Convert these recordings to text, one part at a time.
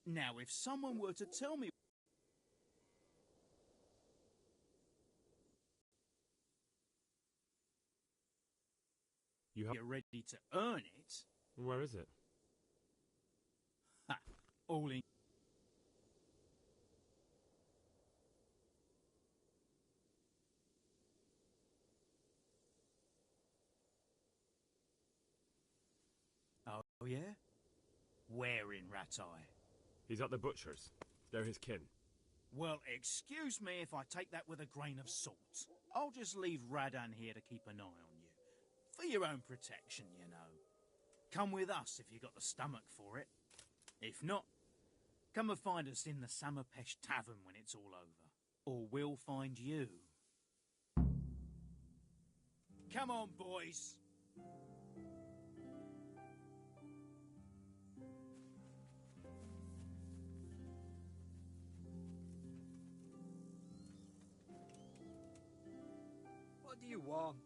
Now, if someone were to tell me You have... you're ready to earn it, Where is it? ha, all in. Oh, yeah? Where in Rattay? He's at the butcher's. They're his kin. Well, excuse me if I take that with a grain of salt. I'll just leave Radan here to keep an eye on you. For your own protection, you know. Come with us if you got the stomach for it. If not, come and find us in the Summerpesh Tavern when it's all over. Or we'll find you. Come on, boys. What do you want?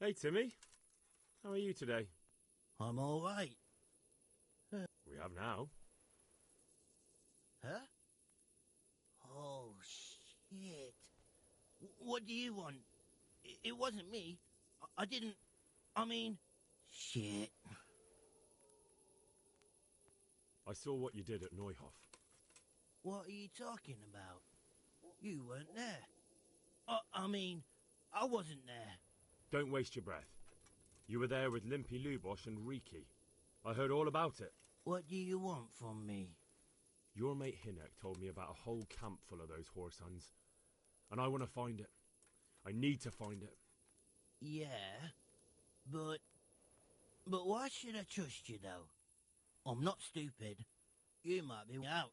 Hey, Timmy. How are you today? I'm all right. We have now. Huh? Oh, shit. What do you want? It wasn't me. I didn't... I mean... Shit. I saw what you did at Neuhof. What are you talking about? You weren't there. I mean, I wasn't there. Don't waste your breath. You were there with Limpy Lubosh and Riki. I heard all about it. What do you want from me? Your mate Hinek told me about a whole camp full of those horse huns. And I want to find it. I need to find it. Yeah, but why should I trust you, though? I'm not stupid. You might be out.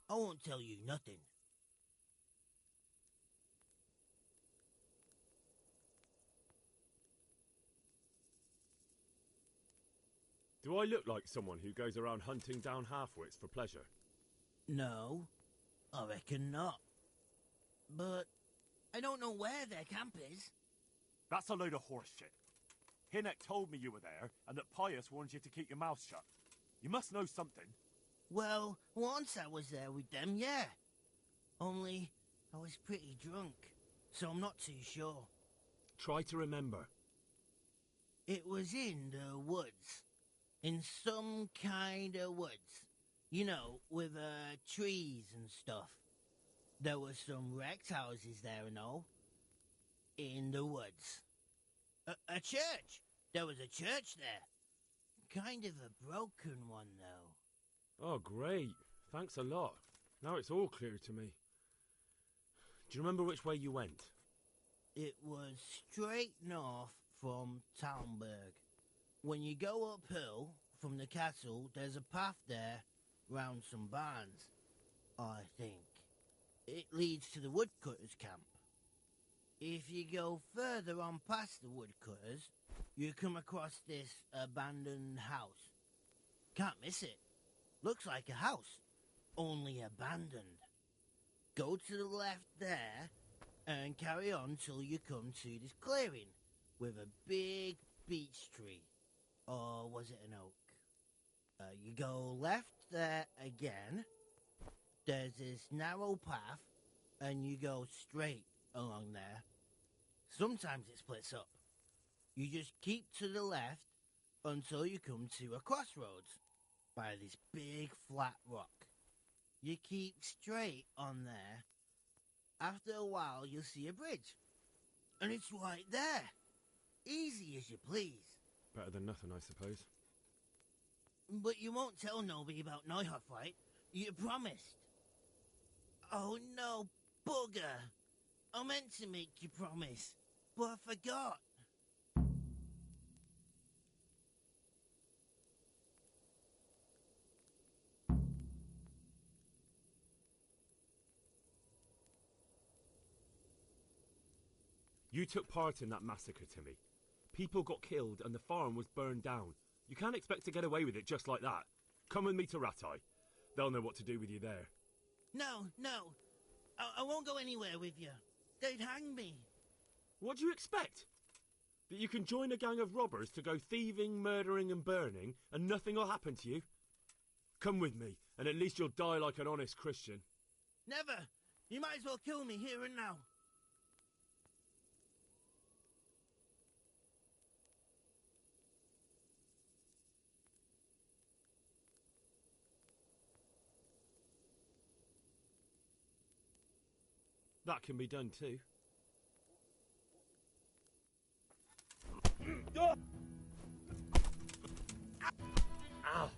I won't tell you nothing. Do I look like someone who goes around hunting down half-wits for pleasure? No, I reckon not. But I don't know where their camp is. That's a load of horse shit. Hinek told me you were there, and that Pius warned you to keep your mouth shut. You must know something. Well, once I was there with them, yeah. Only I was pretty drunk, so I'm not too sure. Try to remember. It was in the woods. In some kind of woods. You know, with trees and stuff. There were some wrecked houses there and all. In the woods. A church! There was a church there. Kind of a broken one, though. Oh, great. Thanks a lot. Now it's all clear to me. Do you remember which way you went? It was straight north from Talmberg. When you go uphill from the castle, there's a path there round some barns, I think. It leads to the woodcutters' camp. If you go further on past the woodcutters, you come across this abandoned house. Can't miss it. Looks like a house, only abandoned. Go to the left there and carry on till you come to this clearing with a big beech tree. Or was it an oak? You go left there again. There's this narrow path, and you go straight along there. Sometimes it splits up. You just keep to the left until you come to a crossroads by this big flat rock. You keep straight on there. After a while, you'll see a bridge. And it's right there. Easy as you please. Better than nothing, I suppose. But you won't tell nobody about Neuhof, right? You promised. Oh no, bugger. I meant to make you promise, but I forgot. You took part in that massacre, Timmy. People got killed and the farm was burned down. You can't expect to get away with it just like that. Come with me to Rattay. They'll know what to do with you there. No. I won't go anywhere with you. They'd hang me. What do you expect? That you can join a gang of robbers to go thieving, murdering and burning and nothing will happen to you? Come with me, and at least you'll die like an honest Christian. Never. You might as well kill me here and now. That can be done too. Ow!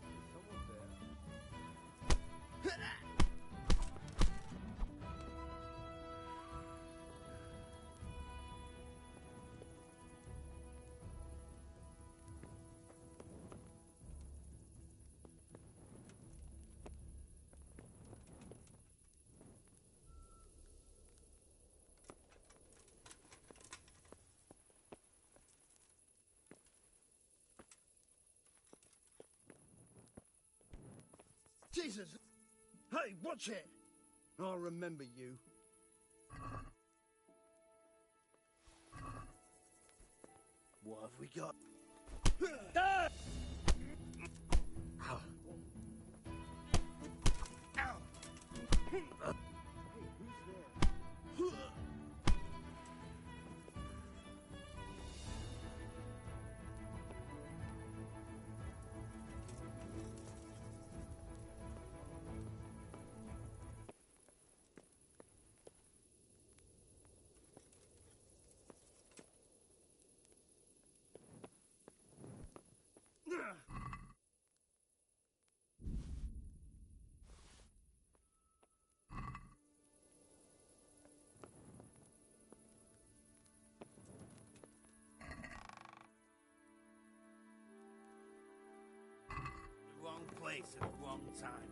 Jesus! Hey, watch it! I'll remember you. What have we got? Wrong place at the wrong time.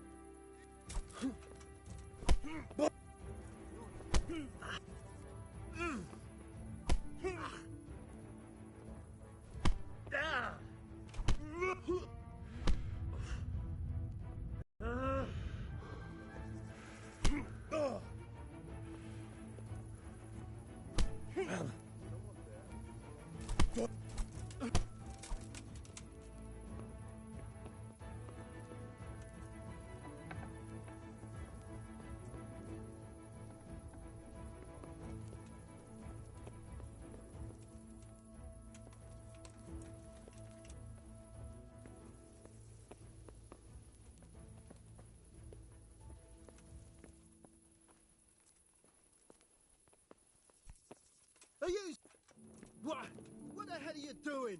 Are you... What the hell are you doing?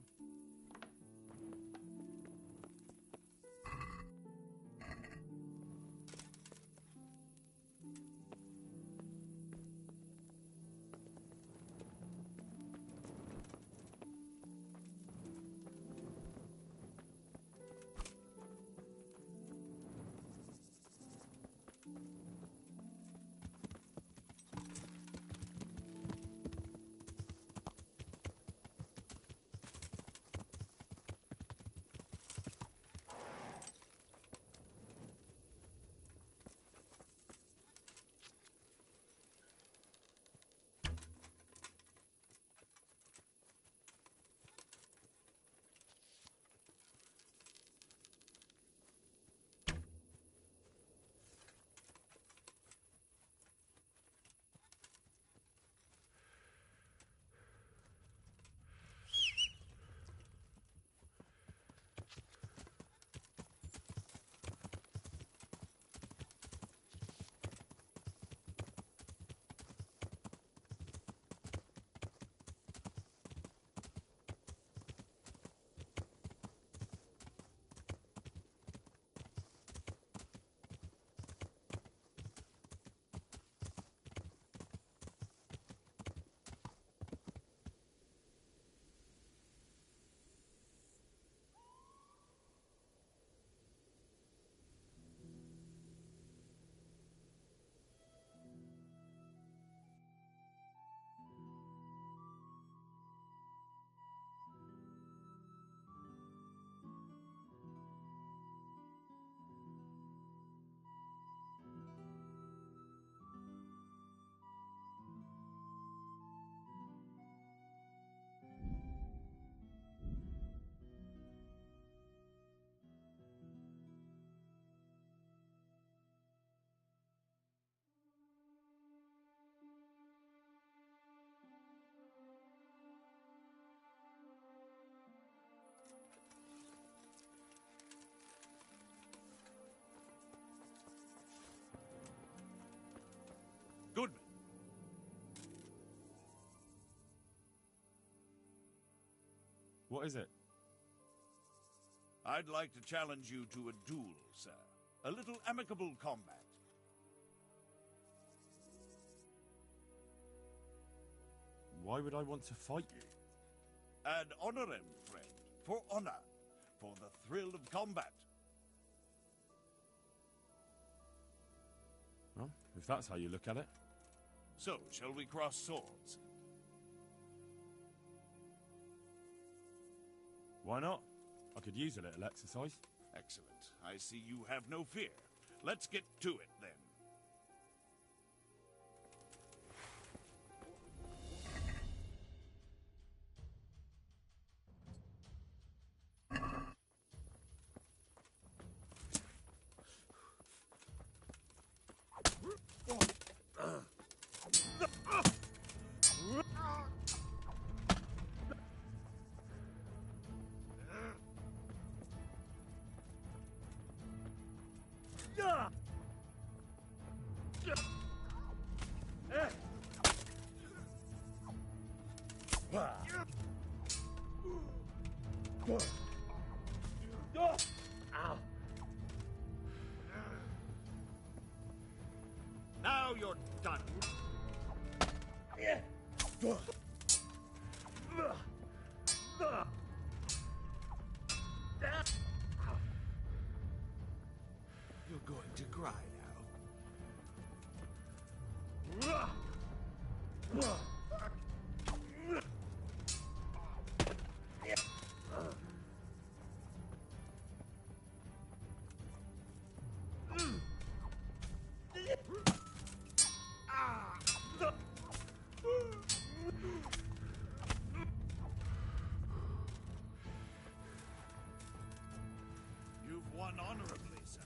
Goodman. What is it? I'd like to challenge you to a duel, sir. A little amicable combat. Why would I want to fight you? Ad honorem, friend. For honor. For the thrill of combat. Well, if that's how you look at it. So, shall we cross swords? Why not? I could use a little exercise. Excellent. I see you have no fear. Let's get to it, then. Now you're done. You're going to cry now. You've won honorably, sir.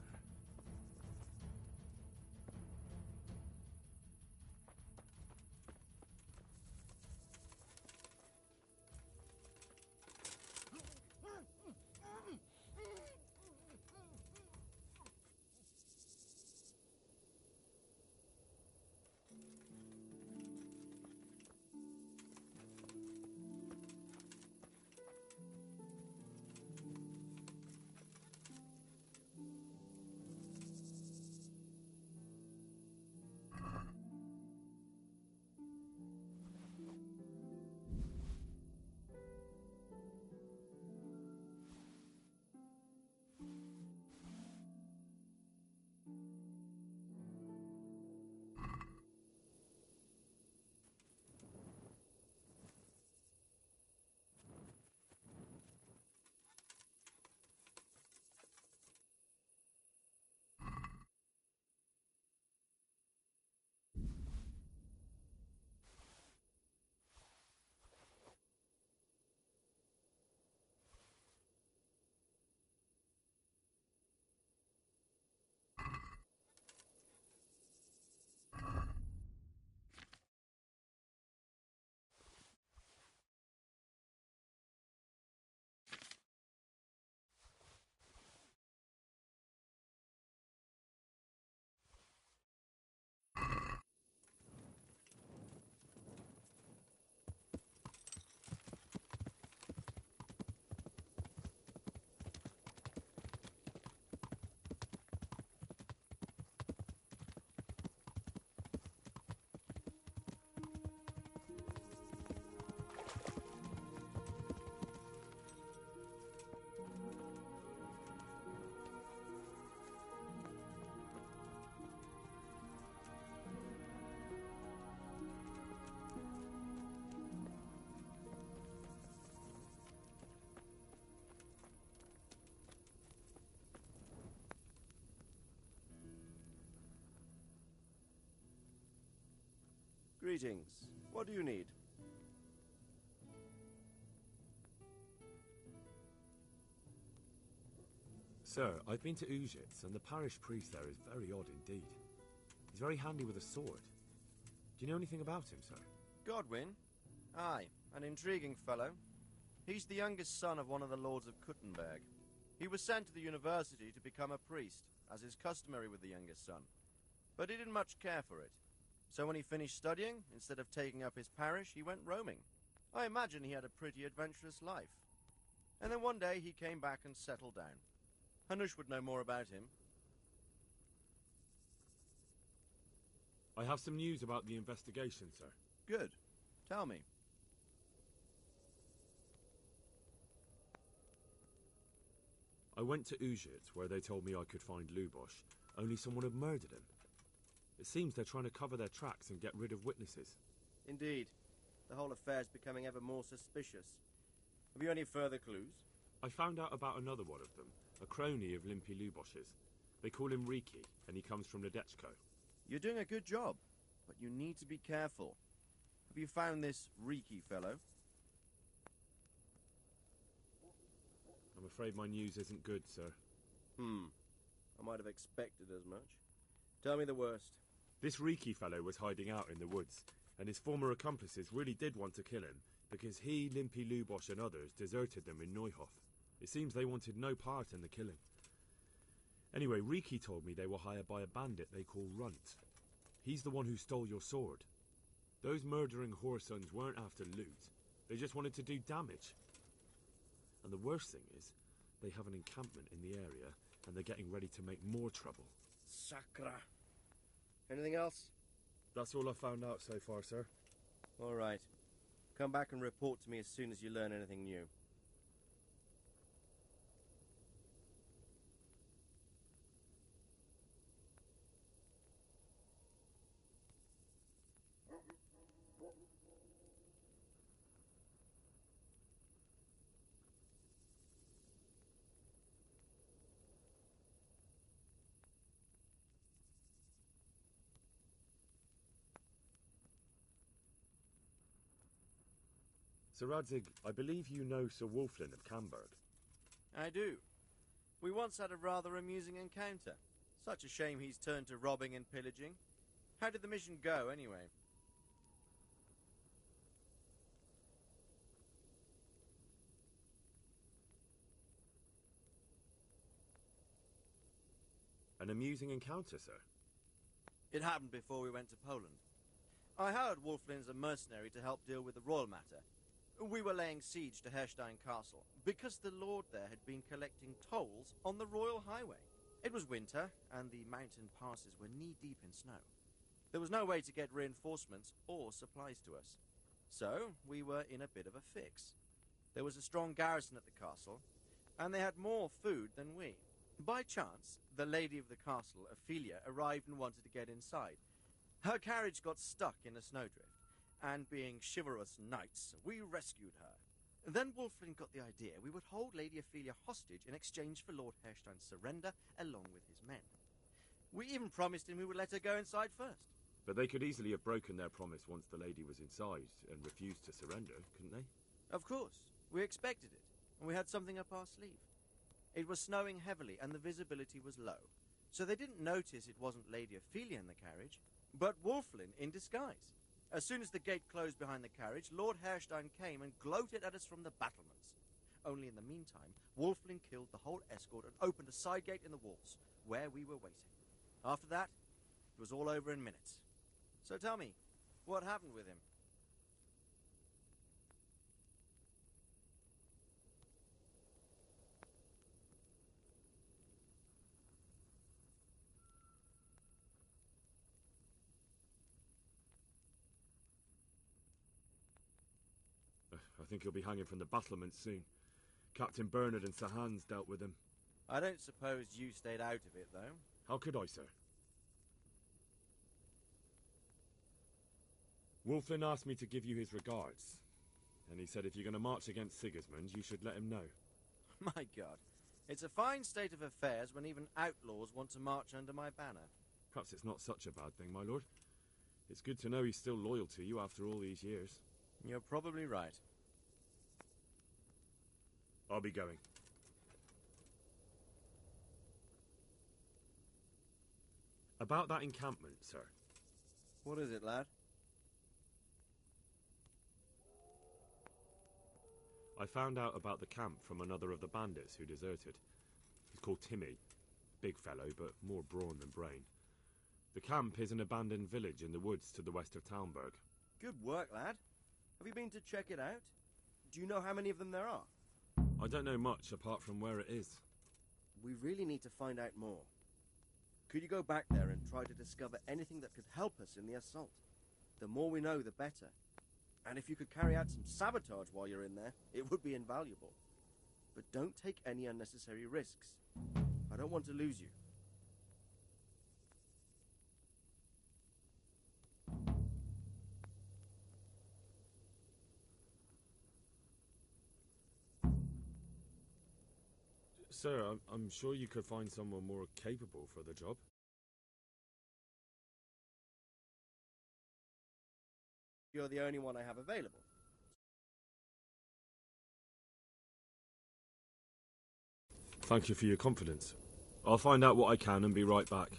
Greetings. What do you need? Sir, I've been to Ujits, and the parish priest there is very odd indeed. He's very handy with a sword. Do you know anything about him, sir? Godwin? Aye, an intriguing fellow. He's the youngest son of one of the lords of Kuttenberg. He was sent to the university to become a priest, as is customary with the youngest son. But he didn't much care for it. So when he finished studying, instead of taking up his parish, he went roaming. I imagine he had a pretty adventurous life. And then one day he came back and settled down. Hanush would know more about him. I have some news about the investigation, sir. Good. Tell me. I went to Ujits, where they told me I could find Lubosh, only someone had murdered him. It seems they're trying to cover their tracks and get rid of witnesses. Indeed. The whole affair's becoming ever more suspicious. Have you any further clues? I found out about another one of them, a crony of Limpy Lubosh's. They call him Riki, and he comes from Nadechko. You're doing a good job, but you need to be careful. Have you found this Riki fellow? I'm afraid my news isn't good, sir. I might have expected as much. Tell me the worst. This Riki fellow was hiding out in the woods, and his former accomplices really did want to kill him, because he, Limpy Lubosh and others deserted them in Neuhof. It seems they wanted no part in the killing. Anyway, Riki told me they were hired by a bandit they call Runt. He's the one who stole your sword. Those murdering whoresons weren't after loot. They just wanted to do damage. And the worst thing is, they have an encampment in the area, and they're getting ready to make more trouble. Sacra. Anything else? That's all I found out so far, sir. All right. Come back and report to me as soon as you learn anything new. Sir Radzig, I believe you know Sir Wolflin of Camberg. I do. We once had a rather amusing encounter. Such a shame he's turned to robbing and pillaging. How did the mission go, anyway? An amusing encounter, sir? It happened before we went to Poland. I hired Wolflin as a mercenary to help deal with the royal matter. We were laying siege to Herstein Castle because the lord there had been collecting tolls on the royal highway. It was winter, and the mountain passes were knee-deep in snow. There was no way to get reinforcements or supplies to us. So, we were in a bit of a fix. There was a strong garrison at the castle, and they had more food than we. By chance, the lady of the castle, Ophelia, arrived and wanted to get inside. Her carriage got stuck in a snowdrift, and being chivalrous knights, we rescued her. Then Wolflin got the idea we would hold Lady Ophelia hostage in exchange for Lord Herstein's surrender along with his men. We even promised him we would let her go inside first. But they could easily have broken their promise once the lady was inside and refused to surrender, couldn't they? Of course. We expected it, and we had something up our sleeve. It was snowing heavily, and the visibility was low, so they didn't notice it wasn't Lady Ophelia in the carriage, but Wolflin in disguise. As soon as the gate closed behind the carriage, Lord Herstein came and gloated at us from the battlements. Only in the meantime, Wolflin killed the whole escort and opened a side gate in the walls, where we were waiting. After that, it was all over in minutes. So tell me, what happened with him? I think he'll be hanging from the battlements soon. Captain Bernard and Sir Hans dealt with him. I don't suppose you stayed out of it, though. How could I, sir? Wolflin asked me to give you his regards. And he said if you're going to march against Sigismund, you should let him know. My God. It's a fine state of affairs when even outlaws want to march under my banner. Perhaps it's not such a bad thing, my lord. It's good to know he's still loyal to you after all these years. You're probably right. I'll be going. About that encampment, sir. What is it, lad? I found out about the camp from another of the bandits who deserted. He's called Timmy. Big fellow, but more brawn than brain. The camp is an abandoned village in the woods to the west of Talmberg. Good work, lad. Have you been to check it out? Do you know how many of them there are? I don't know much apart from where it is. We really need to find out more. Could you go back there and try to discover anything that could help us in the assault? The more we know, the better. And if you could carry out some sabotage while you're in there, it would be invaluable. But don't take any unnecessary risks. I don't want to lose you. Sir, I'm sure you could find someone more capable for the job. You're the only one I have available. Thank you for your confidence. I'll find out what I can and be right back.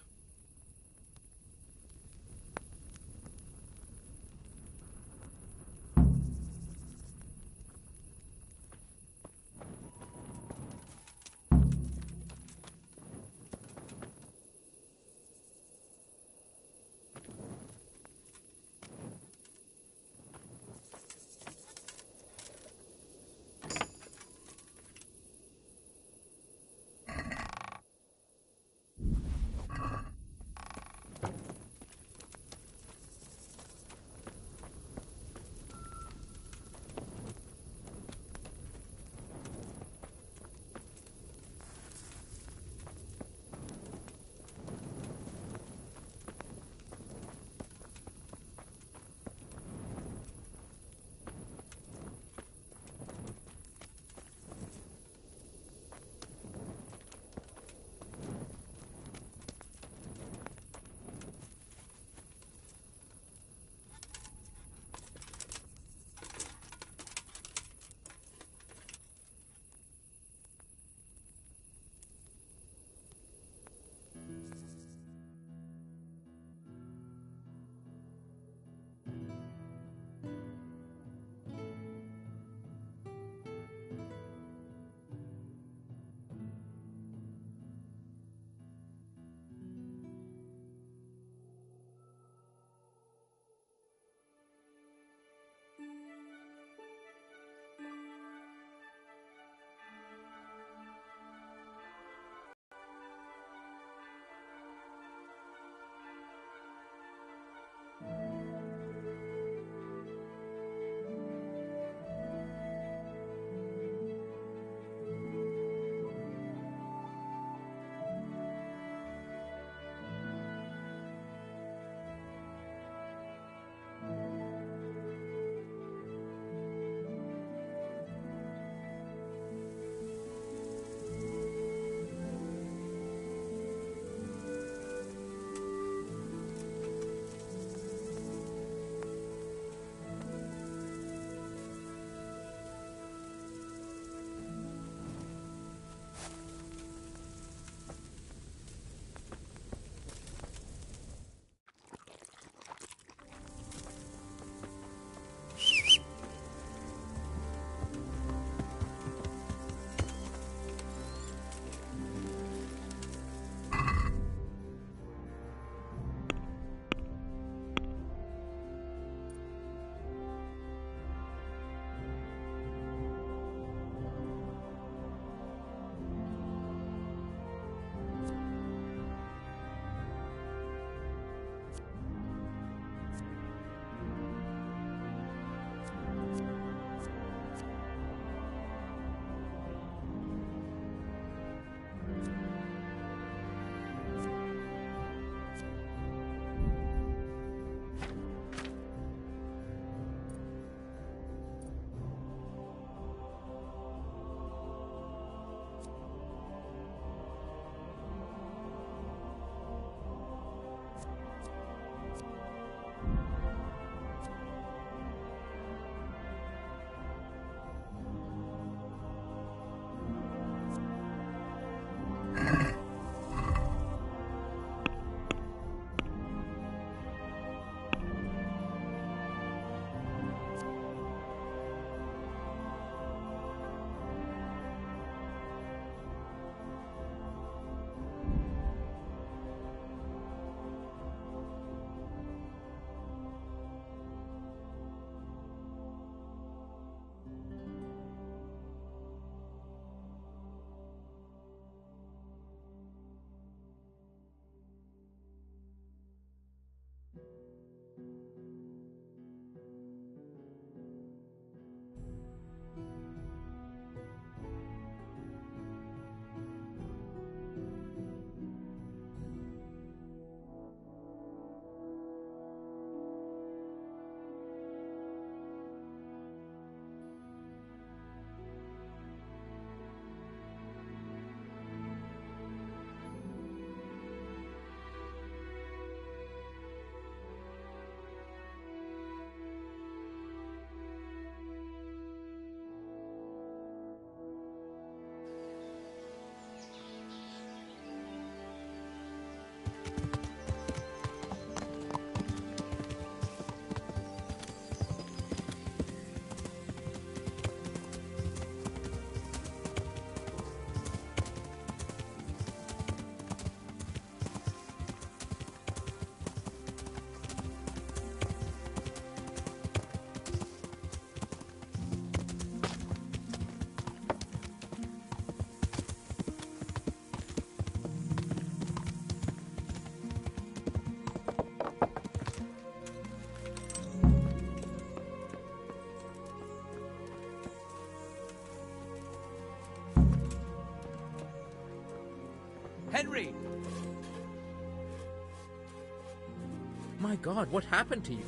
God, what happened to you?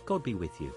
God be with you.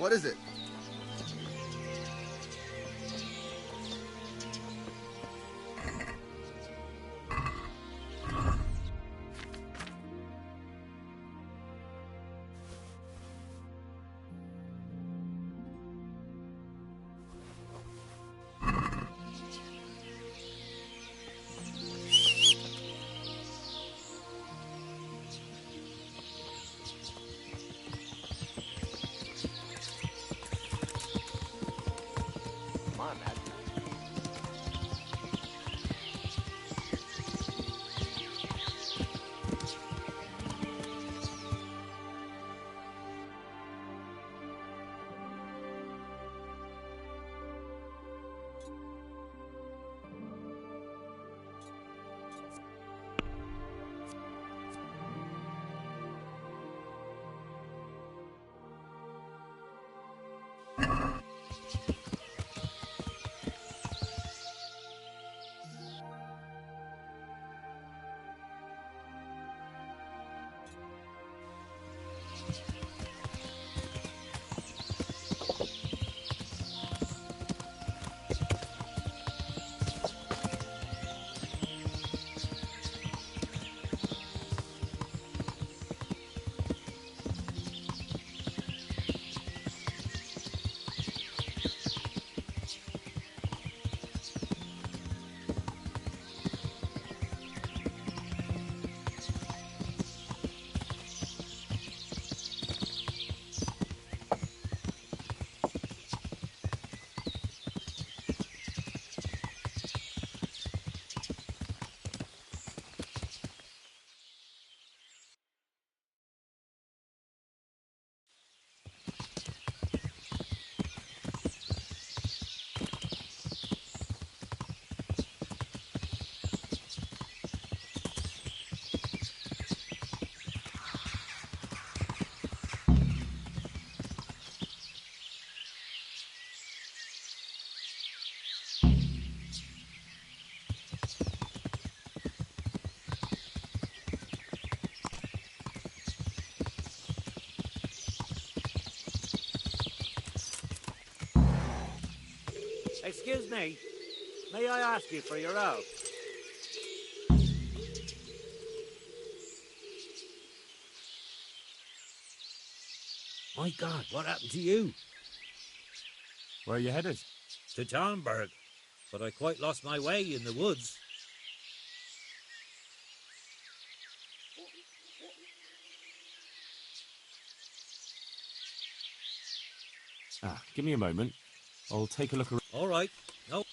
What is it? Excuse me, may I ask you for your help? My God, what happened to you? Where are you headed? To Talmberg, but I quite lost my way in the woods. Give me a moment. I'll take a look around. All right. No.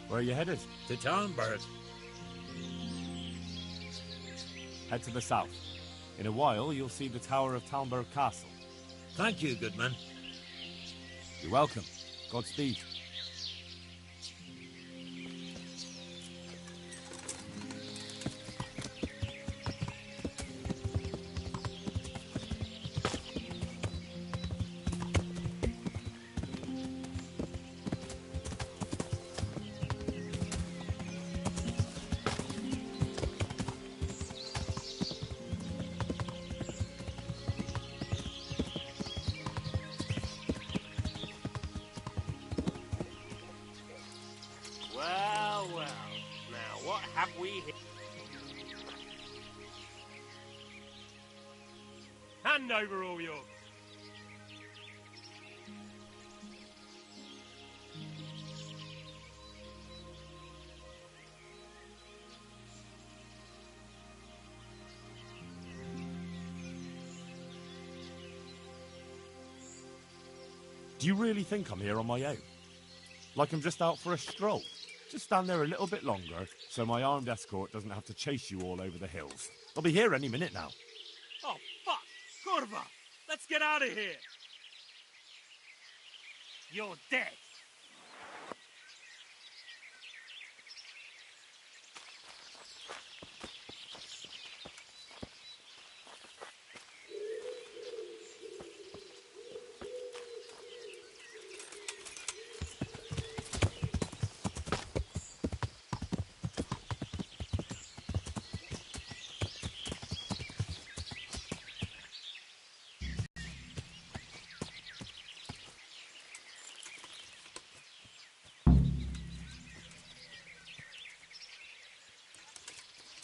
Where are you headed? To Talmberg. Head to the south. In a while, you'll see the tower of Talmberg Castle. Thank you, good man. You're welcome. Godspeed. Well, well. Now, what have we here? Hand over all yours. Do you really think I'm here on my own? Like I'm just out for a stroll? Just stand there a little bit longer so my armed escort doesn't have to chase you all over the hills. I'll be here any minute now. Oh, fuck! Corva! Let's get out of here! You're dead!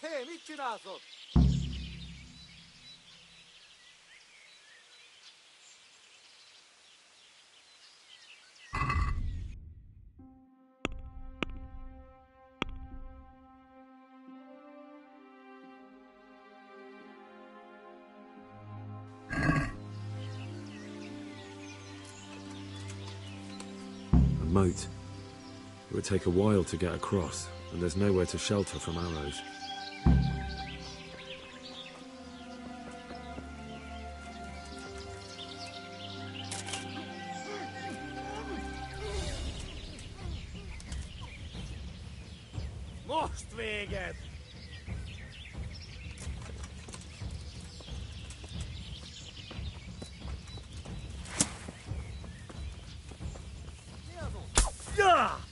Hey, mici naso! A moat. It would take a while to get across, and there's nowhere to shelter from arrows. Most véged! Ja!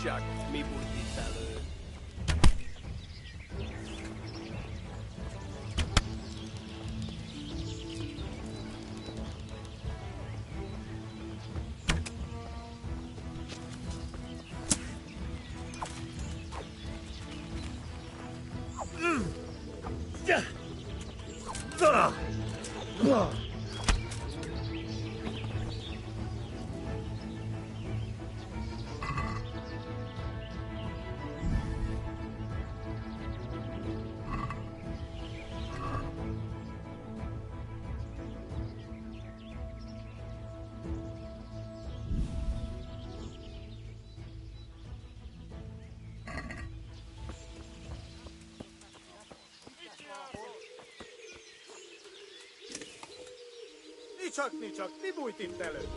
Csak, mi volt itt elő? Csak, mi bújt itt elő?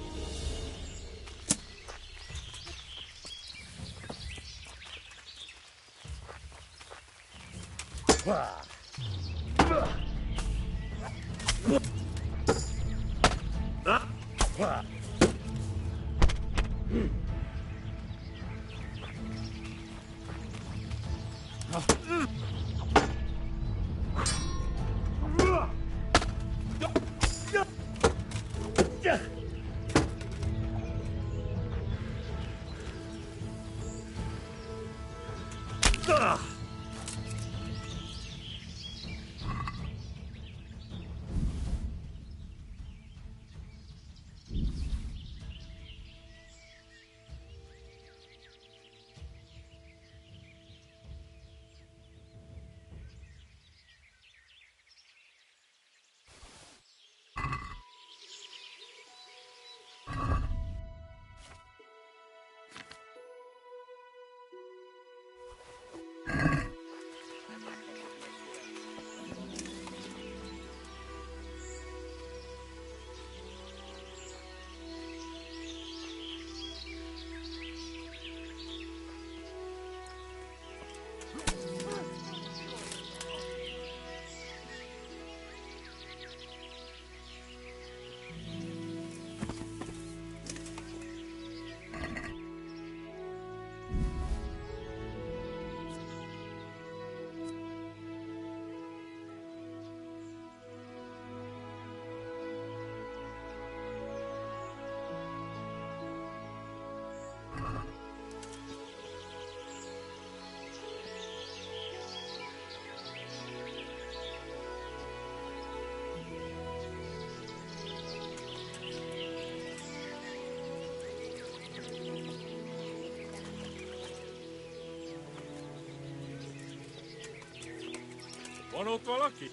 Van ott valaki?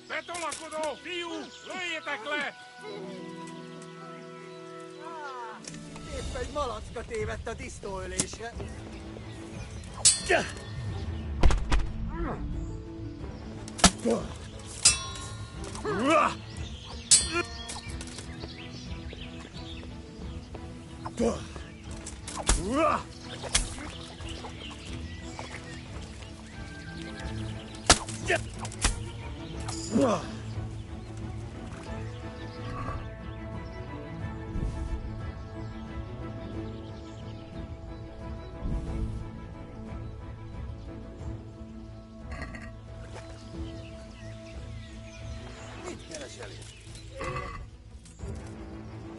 Betolakodó! Fiú! Lőjétek le! Épp egy malacka tévedt a disznóölésre. Mit keresel itt?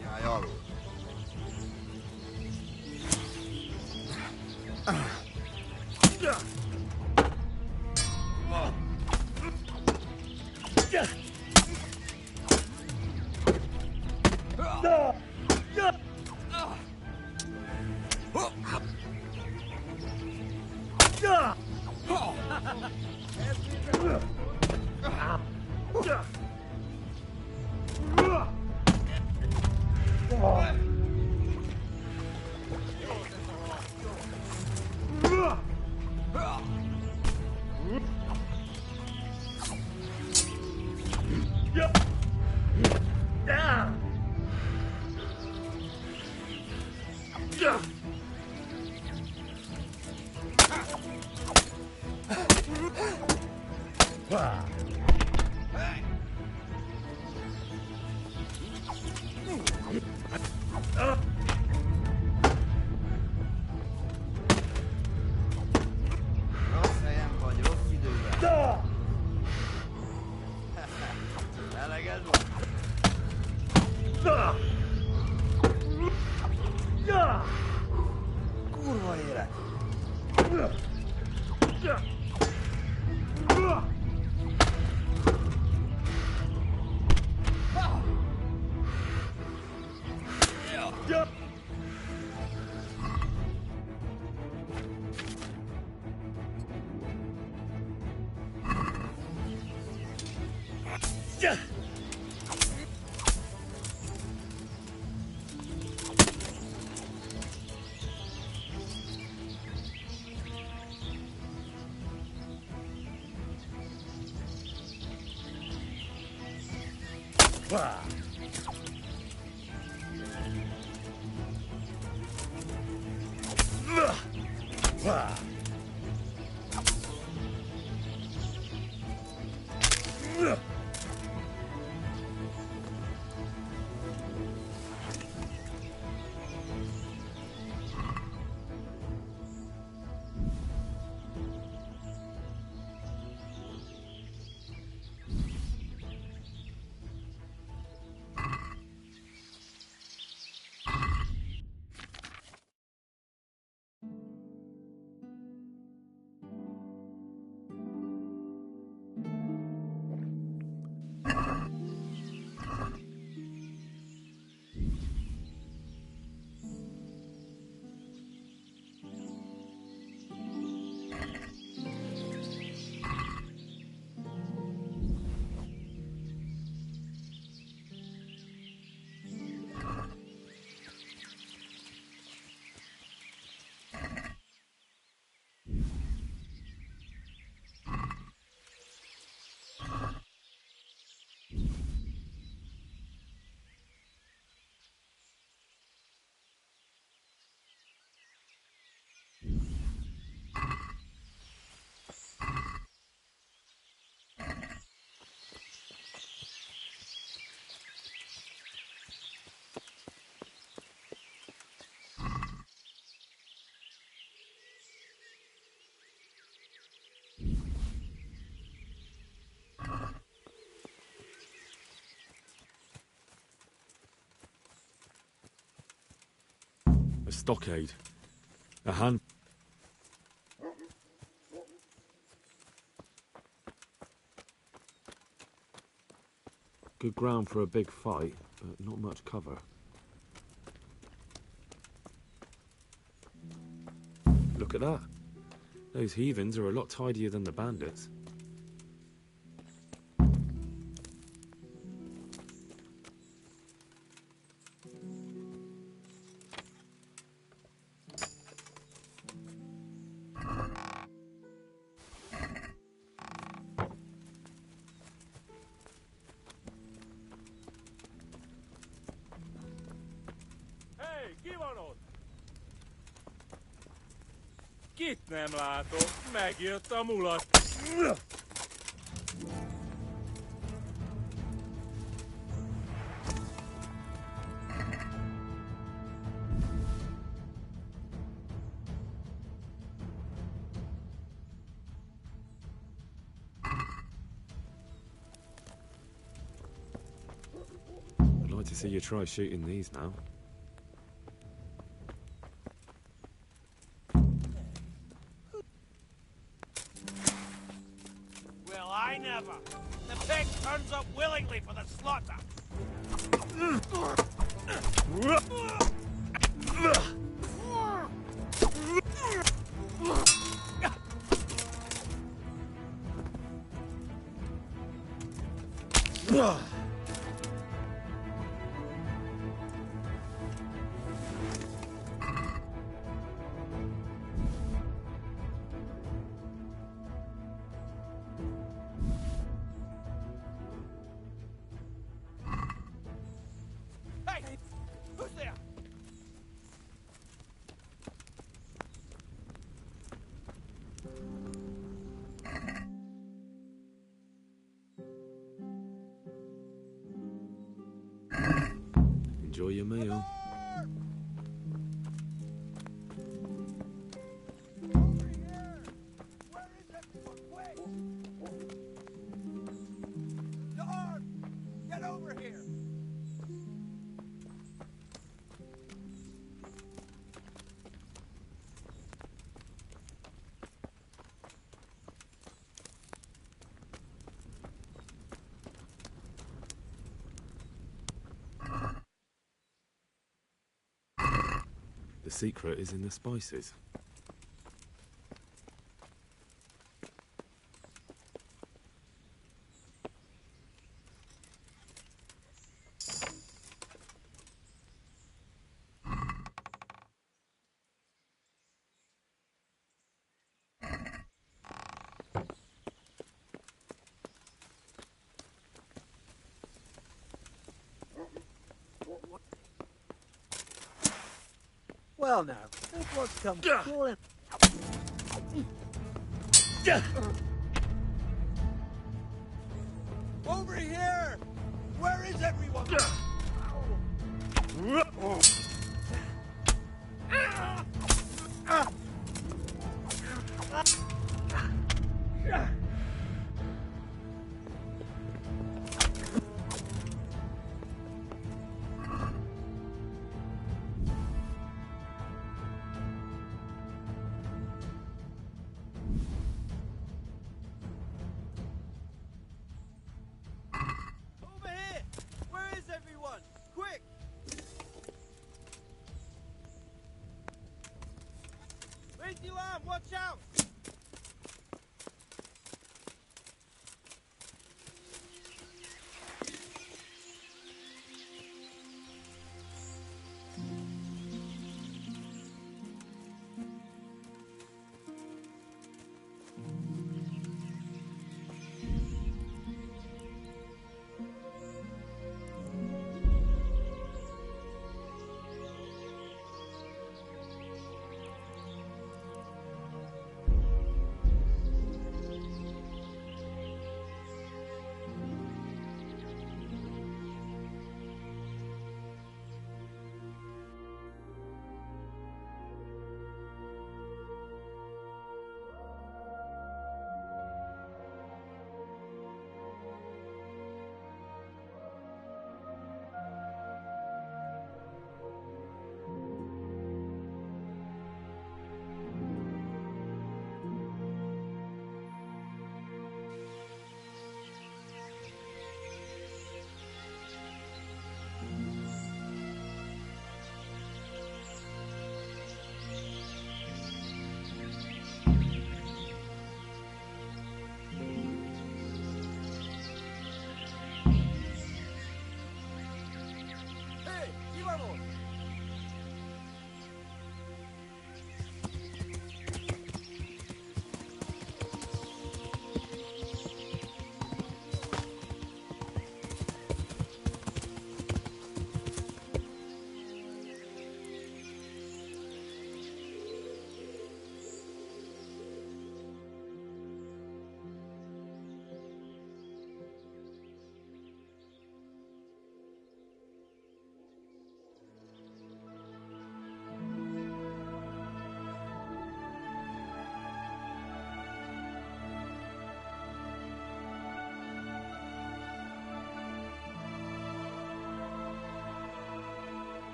Nyáj alul. Rossz helyen vagy, rossz időben. Eleged van? Kurva élet! A stockade. A hand... Good ground for a big fight, but not much cover. Look at that. Those heathens are a lot tidier than the bandits. Ki van ott? Kit nem látok? Megjött a mulat. I'd like to see you try shooting these now. Well, I never. The pig turns up willingly for the slaughter. Hey! Who's there? Enjoy your meal. Get over here! The secret is in the spices. Well now, look what's come crawling. Over here! Where is everyone? Over here! Where is everyone? Quick! Raise the alarm! Watch out!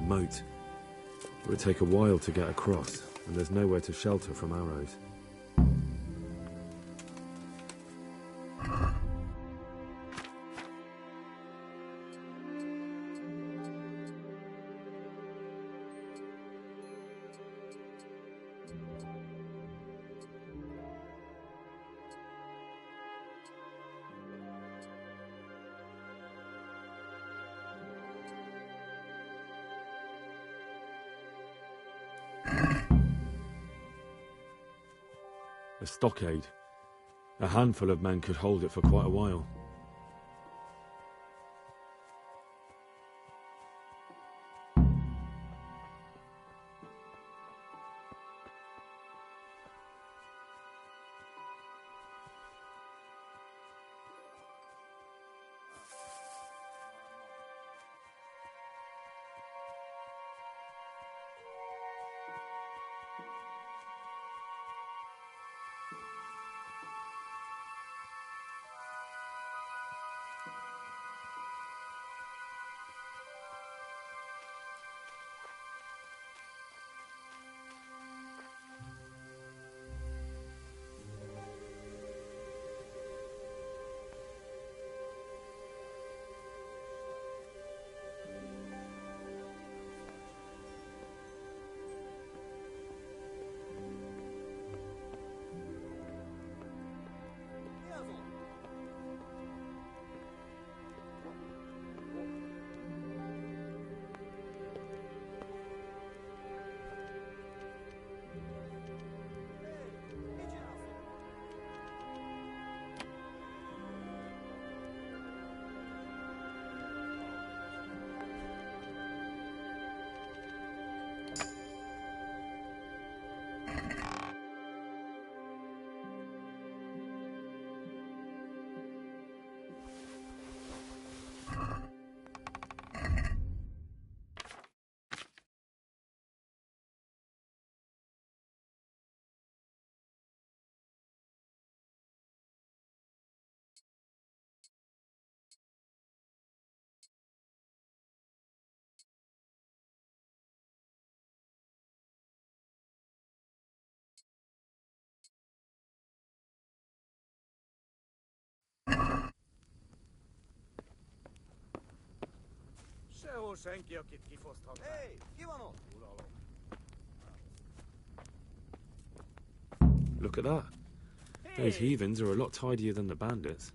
moat. It would take a while to get across, and there's nowhere to shelter from arrows. A stockade. A handful of men could hold it for quite a while. Hei, Kivano! Look at that. Those heathens are a lot tidier than the bandits.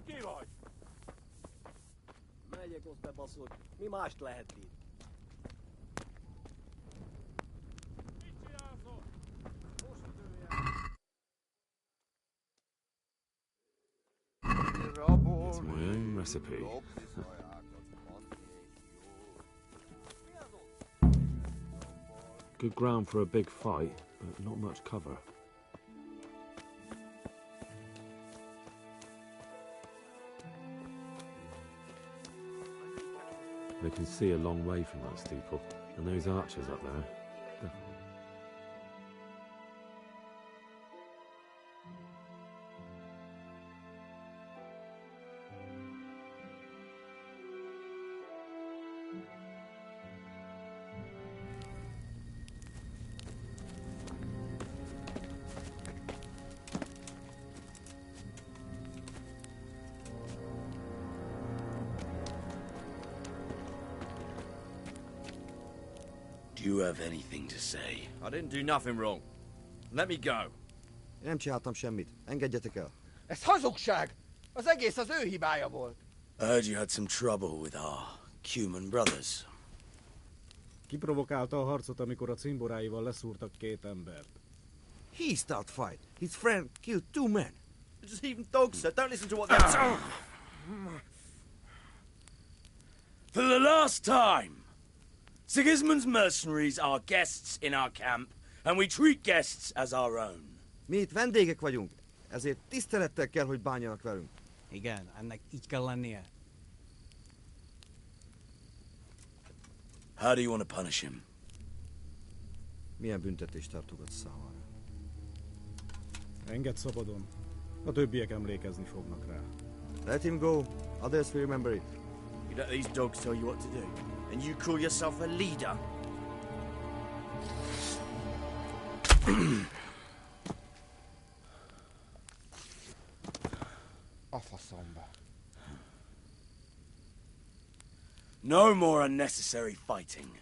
Ki vagy? Megyek osz bebaszod. Mi mást lehet itt? Mit csinálsz ott? It's my own recipe. Good ground for a big fight, but not much cover. They can see a long way from that steeple, and those archers up there. Do you have anything to say? I didn't do nothing wrong. Let me go. Én nem csináltam semmit. Engedjetek el. Ez hazugság! Az egész az ő hibája volt. I heard you had some trouble with our Cuman brothers. Kiprovokálta a harcot, amikor a cimboráival leszúrtak két embert. He start fight. His friend killed 2 men. They're just even dogs, sir. Don't listen to what they're saying. For the last time! Sigismund's mercenaries are guests in our camp, and we treat guests as our own. Mi itt vendégek vagyunk, ezért tisztelettel kell, hogy bánjanak velünk. Igen, ennek így kell lennie. How do you want to punish him? Milyen büntetést tartogat számára? Engedd szabadon. A többiek emlékezni fognak rá. Let him go. Others will remember it. You let these dogs tell you what to do, and you call yourself a leader? A faszomba. No more unnecessary fighting.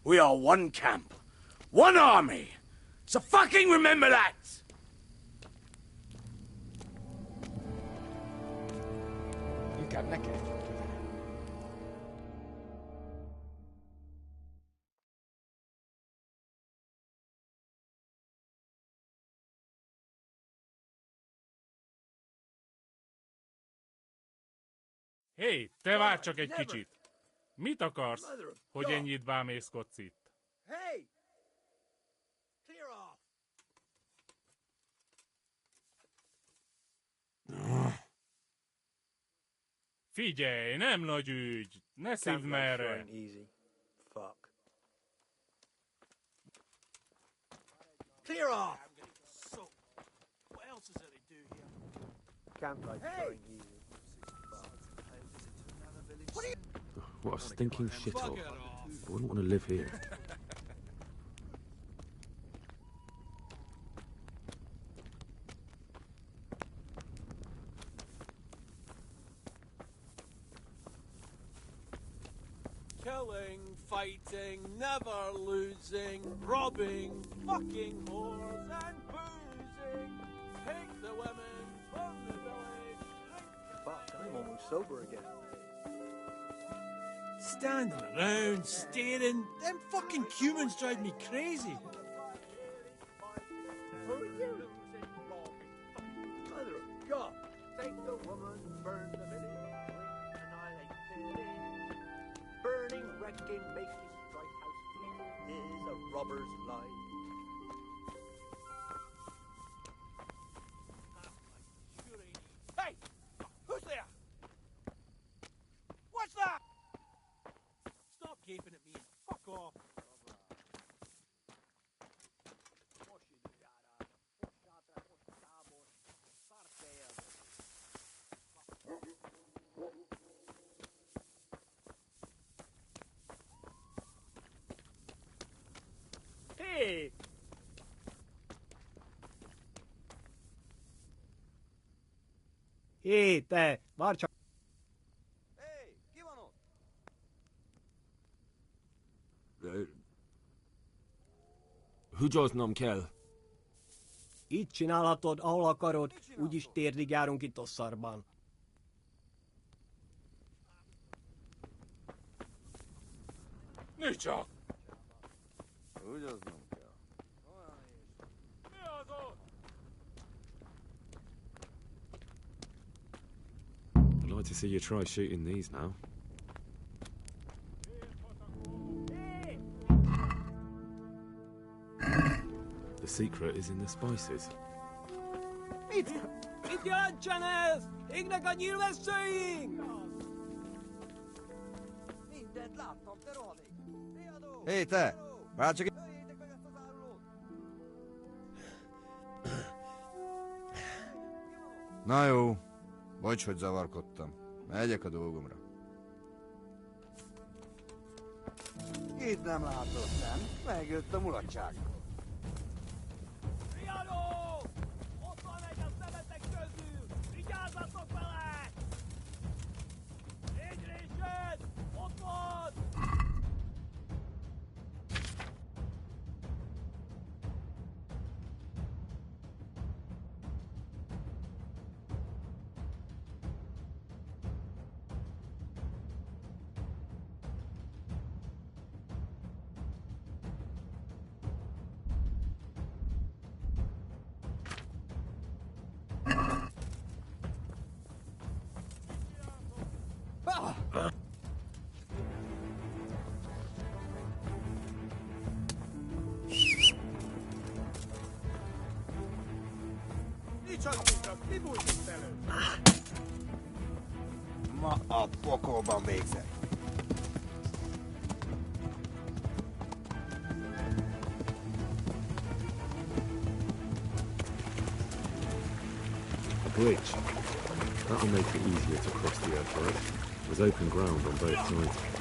We are one camp, one army. So fucking remember that! Inkább neked. Hé, te várj csak egy kicsit! Mit akarsz, hogy ennyit bámészkodsz itt? Hey! Clear off! Figyelj, nem nagy ügy! Ne szívd merre! Easy. Fuck. Clear off! What else is there to do here? Camp life going easy. What a stinking shithole. I wouldn't want to live here. Killing, fighting, never losing, robbing, fucking whores and boozing. Take the women from the village. Fuck, I'm almost sober again. Standing around, staring. Them fucking humans drive me crazy. Mother of God! Take the woman, burn the village, annihilate the village. Burning, wrecking, making dry house is a robber's life. Hey! Who's there? What's that? Stop gaping at me and fuck off. Hey! Hé, te! Várj csak! Húgyoznom kell. Így csinálhatod, ahol akarod, úgyis térdig járunk itt Osszarban. Mi csak? Húgyoznom kell. Mi az ott? I'd like to see you try shooting these now. The secret is in the spices. Mit jelentsen ez? Égnek a nyilvesszőink! Mindent láttam, te rohadék! Hé, te! Várj csak... Na jó, bocs, hogy zavarkodtam. Megyek a dolgomra. Itt nem látod, nem? Megjött a mulatság. Riadó! Ott van egy a szemetek közül! Vigyázzatok vele! Egy résed! Ott van! Mi bújt itt elő? Ma a pokolban végzek. bridge. That'll make it easier to cross the earth. There's open ground on both sides.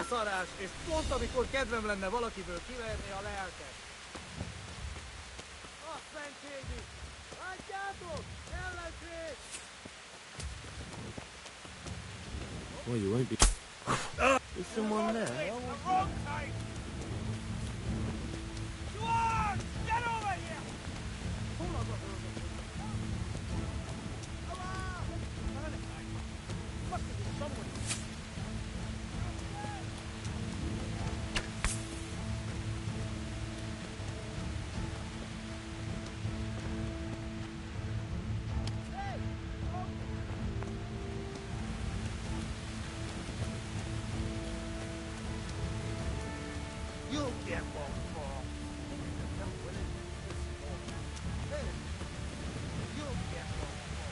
beszarás, és pont amikor kedvem lenne valakiből kiverni a lelket. Azt mentségi! Látjátok! Ellenség! Well, you won't be. Is someone there? Wrong side! Stuart! Get over here! Must have been someone. You'll get one for. You'll get one for.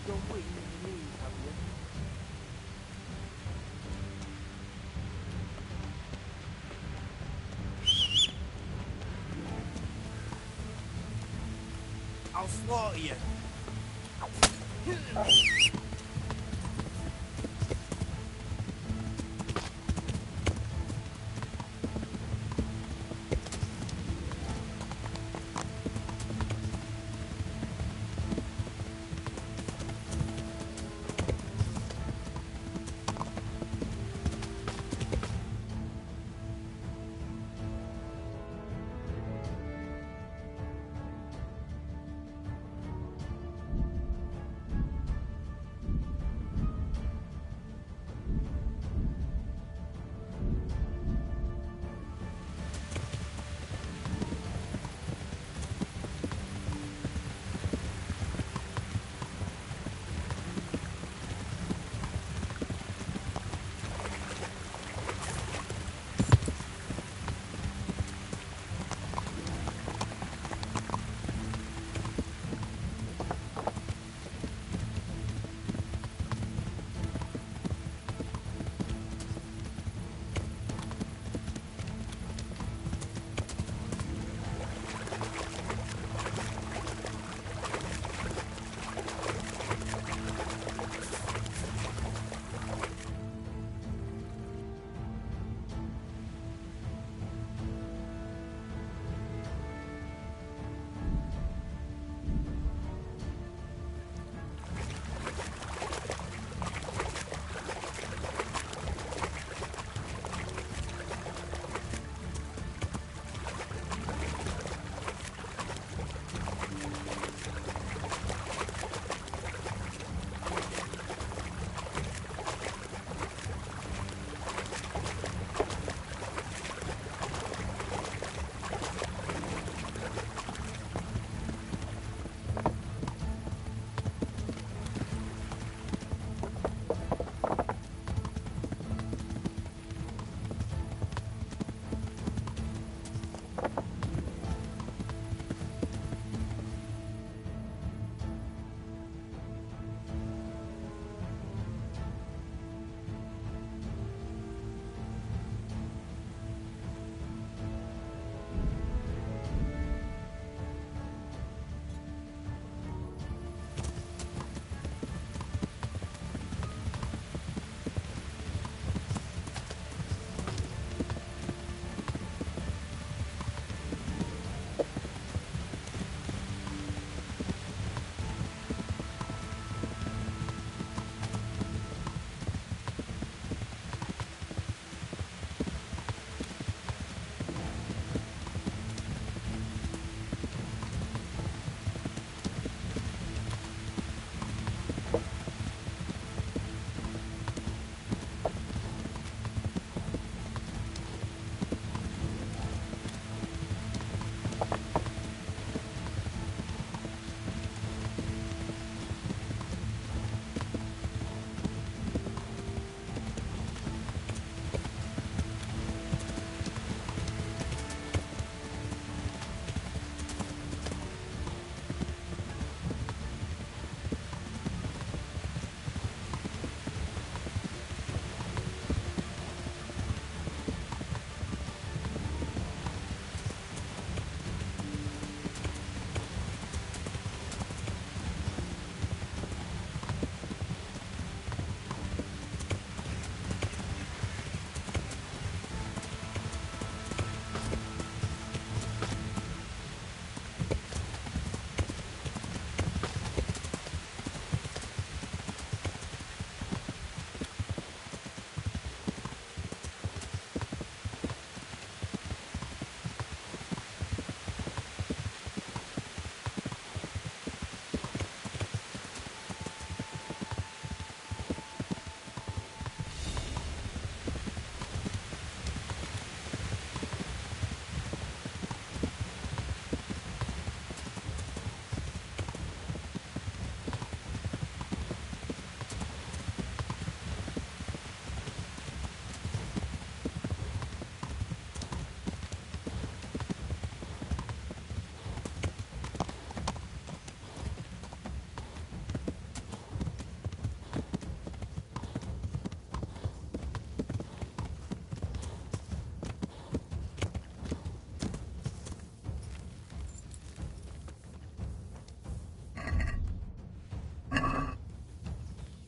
You're weak in the knees, have you? I'll slaughter you.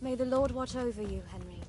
May the Lord watch over you, Henry.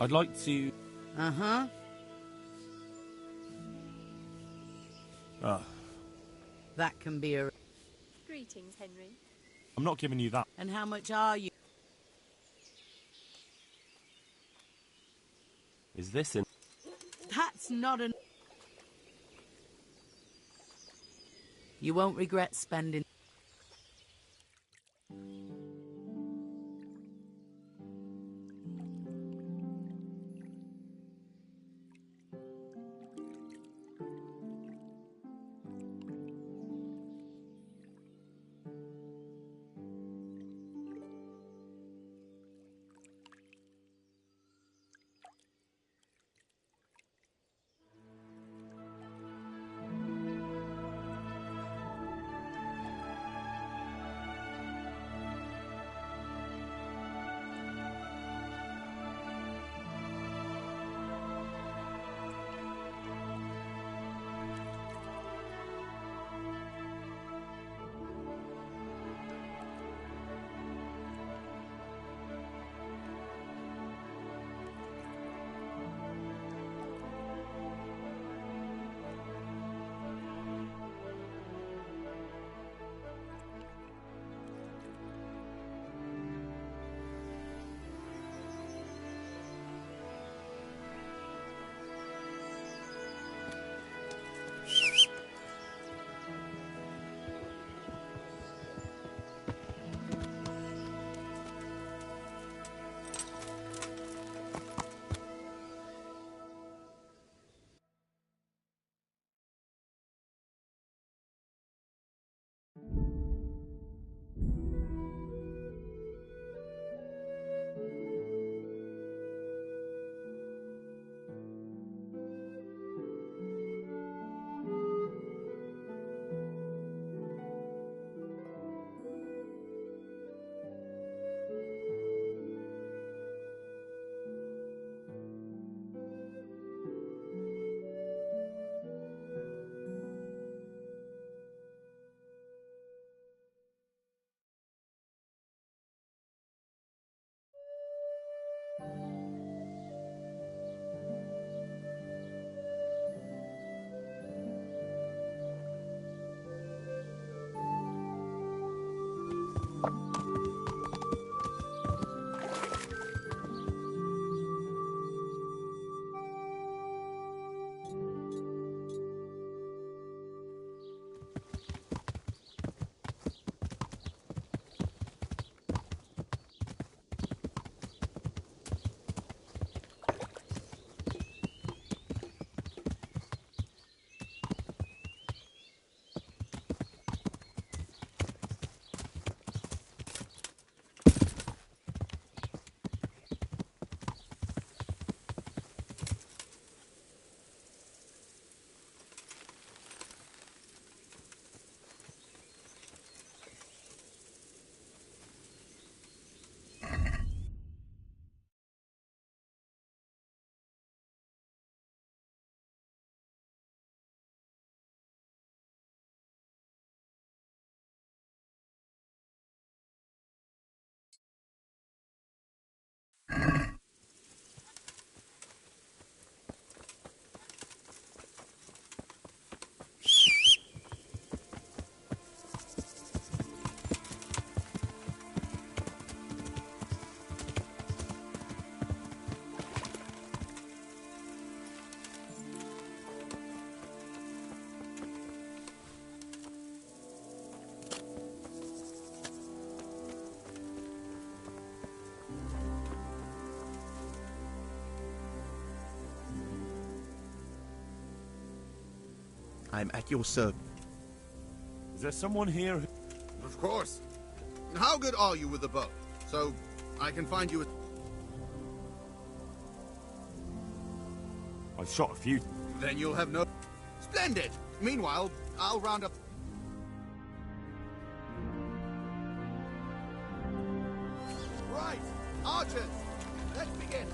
I'd like to... Uh-huh. Ah, That can be a... Greetings, Henry. I'm not giving you that. And how much are you? Is this in... That's not an... You won't regret spending... I'm at your service. Is there someone here who... Of course. How good are you with the bow? So I can find you a... I've shot a few. Then you'll have no... Splendid! Meanwhile, I'll round up... Right! Archers! Let's begin!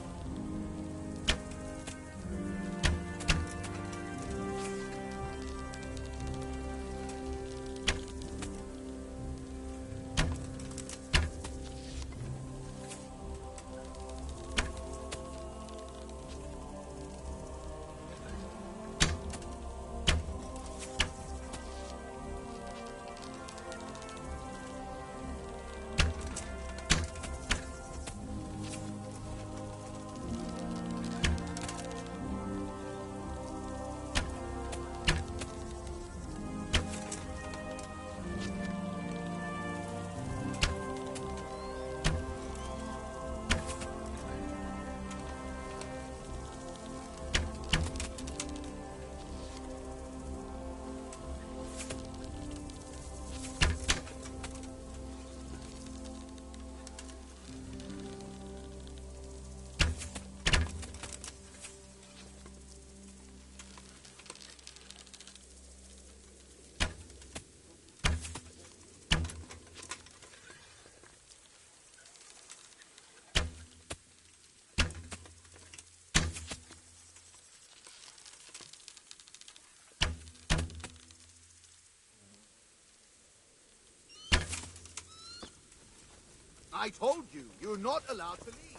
I told you, you're not allowed to leave.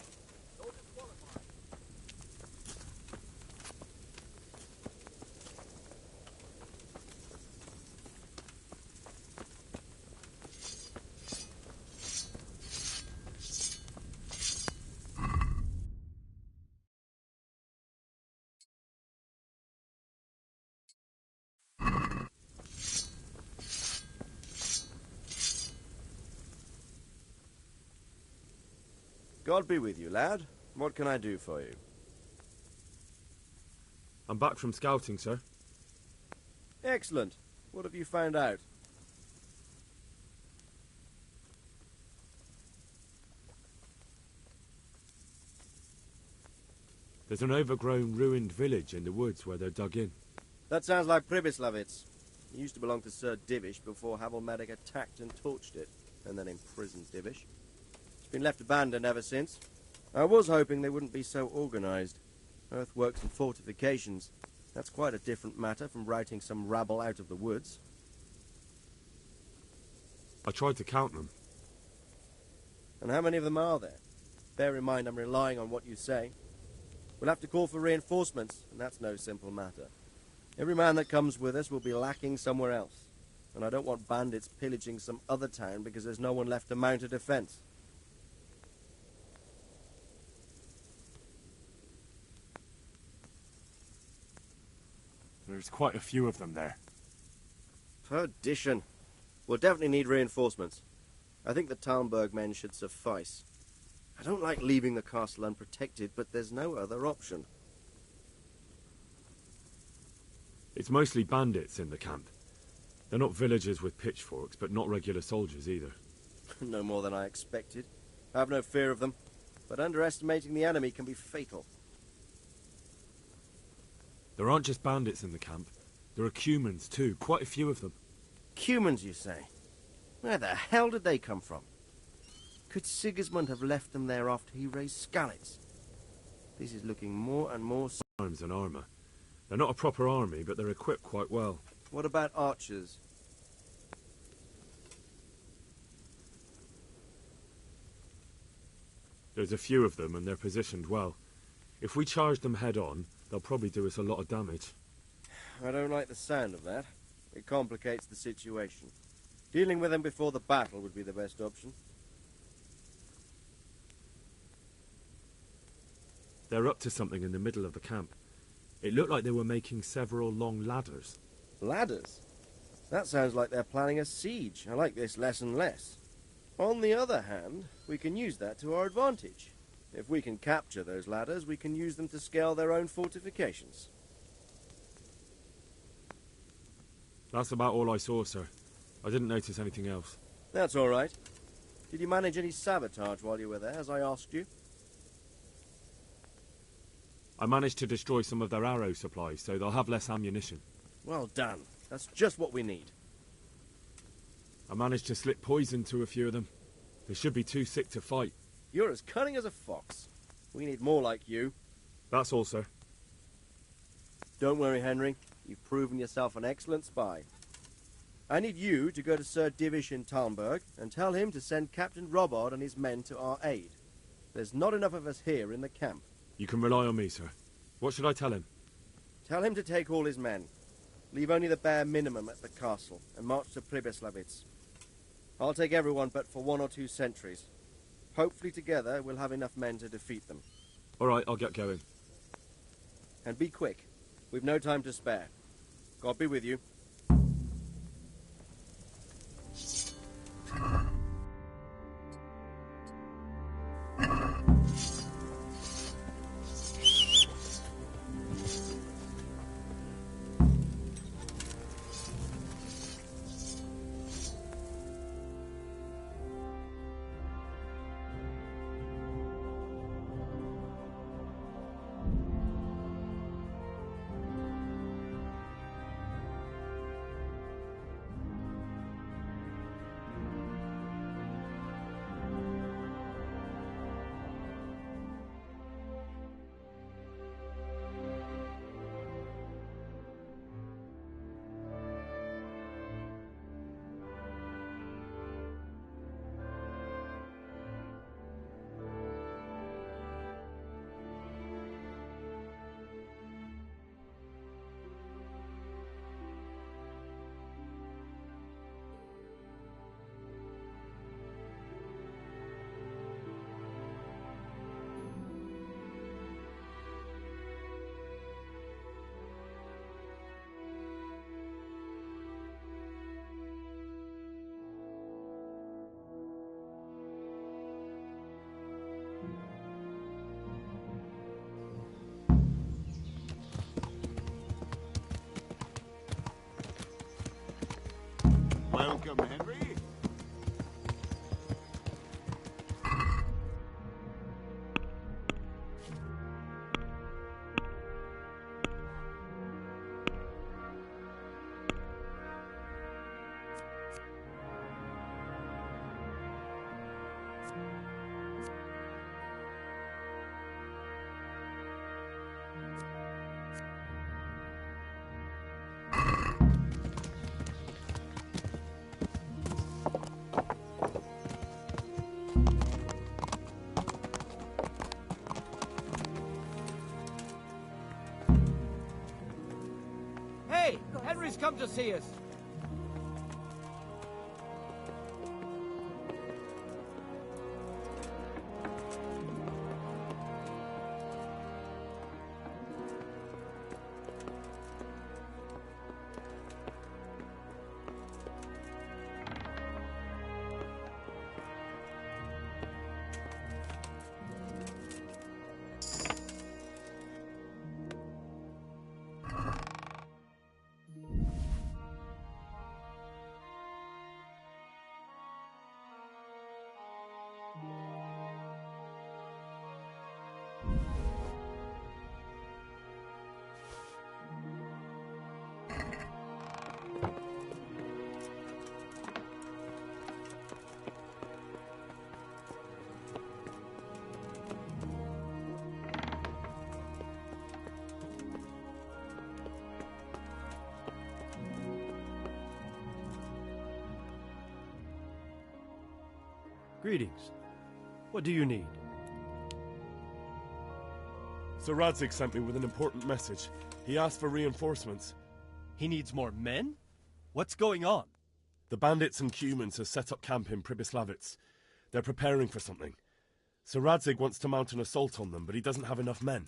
You're disqualified. God be with you, lad. What can I do for you? I'm back from scouting, sir. Excellent. What have you found out? There's an overgrown, ruined village in the woods where they're dug in. That sounds like Pribyslavitz. It used to belong to Sir Divish before Havelmedic attacked and torched it, and then imprisoned Divish. It's been left abandoned ever since. I was hoping they wouldn't be so organized. Earthworks and fortifications. That's quite a different matter from routing some rabble out of the woods. I tried to count them. And how many of them are there? Bear in mind I'm relying on what you say. We'll have to call for reinforcements, and that's no simple matter. Every man that comes with us will be lacking somewhere else. And I don't want bandits pillaging some other town because there's no one left to mount a defense. There's quite a few of them there. Perdition. We'll definitely need reinforcements. I think the Talmberg men should suffice. I don't like leaving the castle unprotected, but there's no other option. It's mostly bandits in the camp. They're not villagers with pitchforks, but not regular soldiers either. No more than I expected. I have no fear of them, but underestimating the enemy can be fatal. There aren't just bandits in the camp. There are Cumans too, quite a few of them. Cumans, you say? Where the hell did they come from? Could Sigismund have left them there after he raised Skalitz? This is looking more and more... Arms and armour. They're not a proper army, but they're equipped quite well. What about archers? There's a few of them, and they're positioned well. If we charge them head-on, they'll probably do us a lot of damage. I don't like the sound of that. It complicates the situation. Dealing with them before the battle would be the best option. They're up to something in the middle of the camp. It looked like they were making several long ladders. Ladders? That sounds like they're planning a siege. I like this less and less. On the other hand, we can use that to our advantage. If we can capture those ladders, we can use them to scale their own fortifications. That's about all I saw, sir. I didn't notice anything else. That's all right. Did you manage any sabotage while you were there, as I asked you? I managed to destroy some of their arrow supplies, so they'll have less ammunition. Well done. That's just what we need. I managed to slip poison to a few of them. They should be too sick to fight. You're as cunning as a fox. We need more like you. That's all, sir. Don't worry, Henry. You've proven yourself an excellent spy. I need you to go to Sir Divish in Talmberg and tell him to send Captain Robard and his men to our aid. There's not enough of us here in the camp. You can rely on me, sir. What should I tell him? Tell him to take all his men. Leave only the bare minimum at the castle and march to Pribyslavitz. I'll take everyone but for 1 or 2 sentries. Hopefully together we'll have enough men to defeat them. All right, I'll get going. And be quick. We've no time to spare. God be with you. Welcome, Henry. Hey, Henry's come to see us. Greetings. What do you need? Sir Radzig sent me with an important message. He asked for reinforcements. He needs more men? What's going on? The bandits and humans have set up camp in Pribyslavitz. They're preparing for something. Sir Radzig wants to mount an assault on them, but he doesn't have enough men.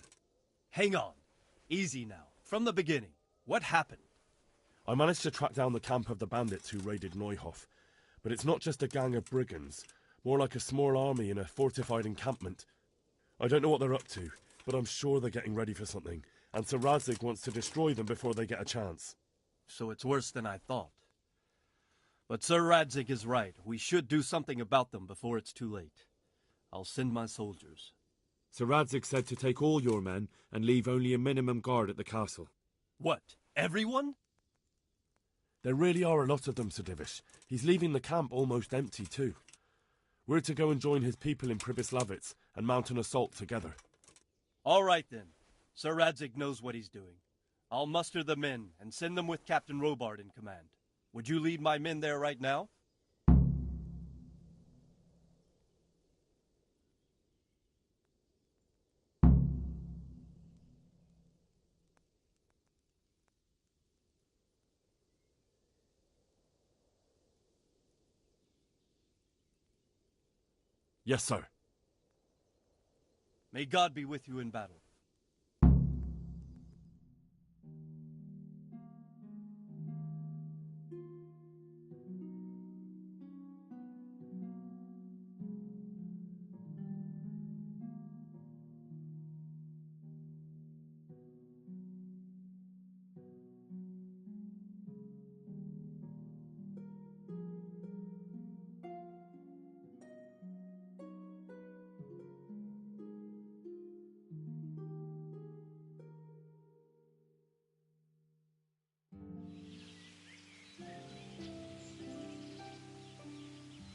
Hang on. Easy now. From the beginning. What happened? I managed to track down the camp of the bandits who raided Neuhof. But it's not just a gang of brigands. More like a small army in a fortified encampment. I don't know what they're up to, but I'm sure they're getting ready for something, and Sir Radzig wants to destroy them before they get a chance. So it's worse than I thought. But Sir Radzig is right. We should do something about them before it's too late. I'll send my soldiers. Sir Radzig said to take all your men and leave only a minimum guard at the castle. What? Everyone? There really are a lot of them, Sir Divish. He's leaving the camp almost empty, too. We're to go and join his people in Pribyslavitz and mount an assault together. All right, then. Sir Radzig knows what he's doing. I'll muster the men and send them with Captain Robard in command. Would you lead my men there right now? Yes, sir. May God be with you in battle.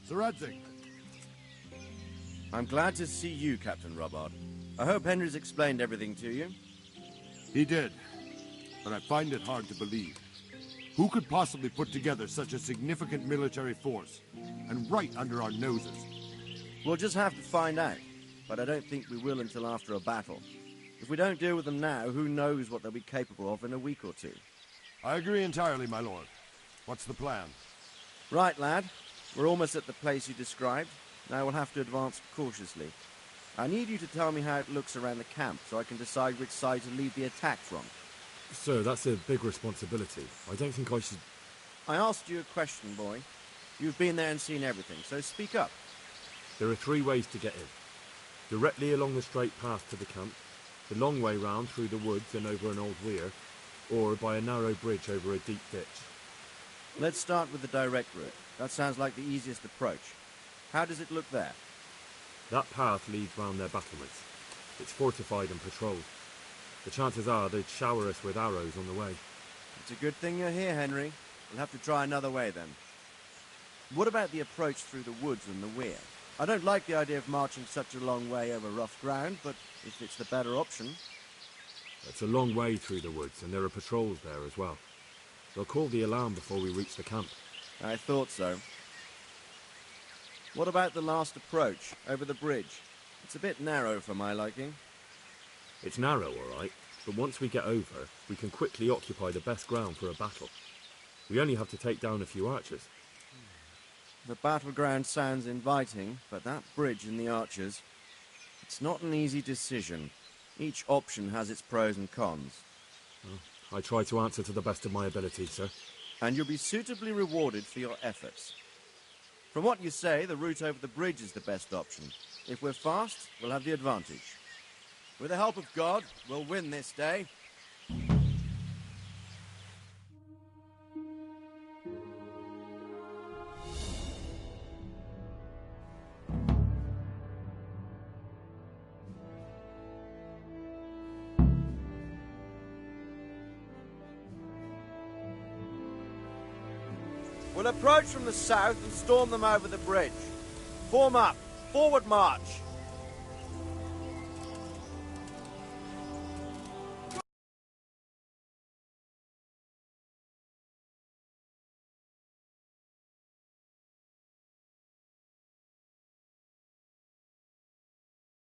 Sir Radzig. I'm glad to see you, Captain Robard. I hope Henry's explained everything to you. He did, but I find it hard to believe. Who could possibly put together such a significant military force, and right under our noses? We'll just have to find out, but I don't think we will until after a battle. If we don't deal with them now, who knows what they'll be capable of in a week or two. I agree entirely, my lord. What's the plan? Right, lad. We're almost at the place you described. Now we'll have to advance cautiously. I need you to tell me how it looks around the camp so I can decide which side to lead the attack from. Sir, that's a big responsibility. I don't think I should... I asked you a question, boy. You've been there and seen everything, so speak up. There are 3 ways to get in. Directly along the straight path to the camp, the long way round through the woods and over an old weir, or by a narrow bridge over a deep ditch. Let's start with the direct route. That sounds like the easiest approach. How does it look there? That path leads round their battlements. It's fortified and patrolled. The chances are they'd shower us with arrows on the way. It's a good thing you're here, Henry. We'll have to try another way then. What about the approach through the woods and the weir? I don't like the idea of marching such a long way over rough ground, but if it's the better option... It's a long way through the woods, and there are patrols there as well. They'll call the alarm before we reach the camp. I thought so. What about the last approach, over the bridge? It's a bit narrow for my liking. It's narrow, all right, but once we get over, we can quickly occupy the best ground for a battle. We only have to take down a few archers. The battleground sounds inviting, but that bridge and the archers... It's not an easy decision. Each option has its pros and cons. Well, I try to answer to the best of my ability, sir. And you'll be suitably rewarded for your efforts. From what you say, the route over the bridge is the best option. If we're fast, we'll have the advantage. With the help of God, we'll win this day. We'll approach from the south and storm them over the bridge. Form up. Forward march.